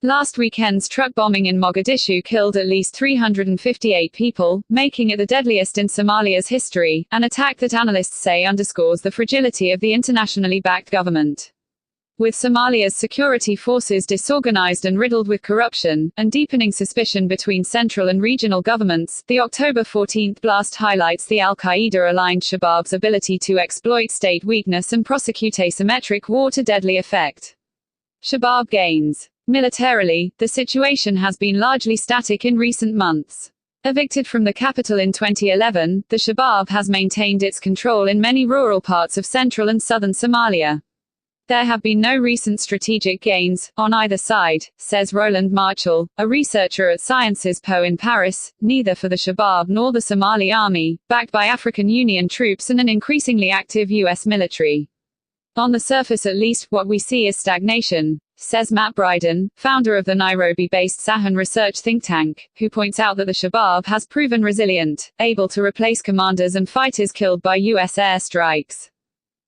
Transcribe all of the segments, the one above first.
Last weekend's truck bombing in Mogadishu killed at least 358 people, making it the deadliest in Somalia's history, an attack that analysts say underscores the fragility of the internationally backed government. With Somalia's security forces disorganized and riddled with corruption, and deepening suspicion between central and regional governments, the October 14 blast highlights the al-Qaeda-aligned Shabaab's ability to exploit state weakness and prosecute asymmetric war to deadly effect. Shabaab gains. Militarily, the situation has been largely static in recent months. Evicted from the capital in 2011, the Shabaab has maintained its control in many rural parts of central and southern Somalia. There have been no recent strategic gains, on either side, says Roland Marchal, a researcher at Sciences Po in Paris, neither for the Shabaab nor the Somali army, backed by African Union troops and an increasingly active U.S. military. On the surface at least, what we see is stagnation, says Matt Bryden, founder of the Nairobi-based Sahan research think tank, who points out that the Shabaab has proven resilient, able to replace commanders and fighters killed by U.S. airstrikes.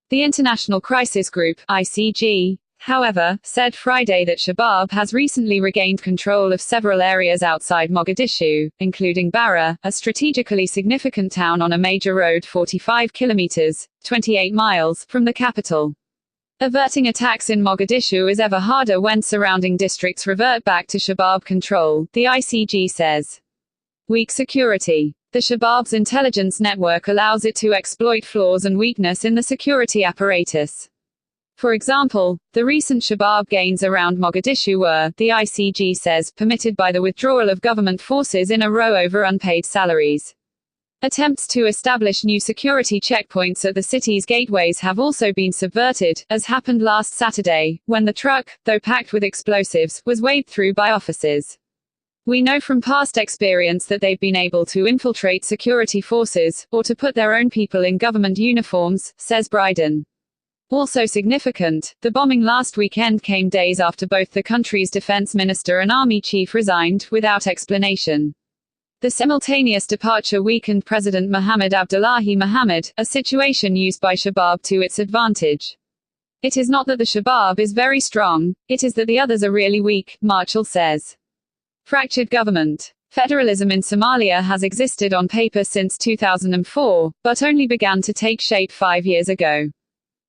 The International Crisis Group, ICG, however, said Friday that Shabaab has recently regained control of several areas outside Mogadishu, including Barra, a strategically significant town on a major road 45 kilometers, 28 miles, from the capital. Averting attacks in Mogadishu is ever harder when surrounding districts revert back to Shabaab control, the ICG says. Weak security. The Shabaab's intelligence network allows it to exploit flaws and weakness in the security apparatus. For example, the recent Shabaab gains around Mogadishu were, the ICG says, permitted by the withdrawal of government forces in a row over unpaid salaries. Attempts to establish new security checkpoints at the city's gateways have also been subverted, as happened last Saturday, when the truck, though packed with explosives, was waved through by officers. We know from past experience that they've been able to infiltrate security forces, or to put their own people in government uniforms, says Bryden. Also significant, the bombing last weekend came days after both the country's defense minister and army chief resigned, without explanation. The simultaneous departure weakened President Mohamed Abdullahi Mohamed, a situation used by Shabaab to its advantage. It is not that the Shabaab is very strong, it is that the others are really weak, Marchal says. Fractured government. Federalism in Somalia has existed on paper since 2004, but only began to take shape 5 years ago.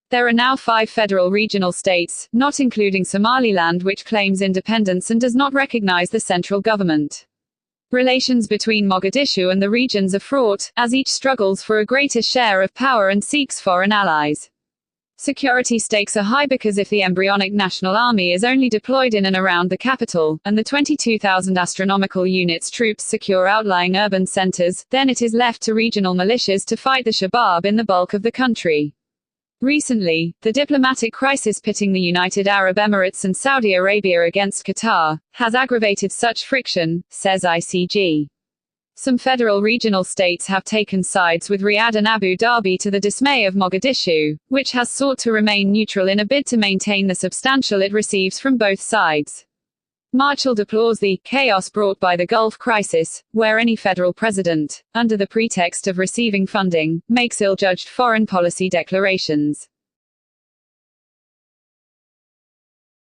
There are now 5 federal regional states, not including Somaliland, which claims independence and does not recognize the central government. Relations between Mogadishu and the regions are fraught, as each struggles for a greater share of power and seeks foreign allies. Security stakes are high because if the embryonic national army is only deployed in and around the capital, and the 22,000 astronomical units troops secure outlying urban centers, then it is left to regional militias to fight the Shabaab in the bulk of the country. Recently, the diplomatic crisis pitting the United Arab Emirates and Saudi Arabia against Qatar has aggravated such friction, says ICG. Some federal regional states have taken sides with Riyadh and Abu Dhabi to the dismay of Mogadishu, which has sought to remain neutral in a bid to maintain the substantial it receives from both sides. Marchal deplores the chaos brought by the Gulf crisis, where any federal president, under the pretext of receiving funding, makes ill-judged foreign policy declarations.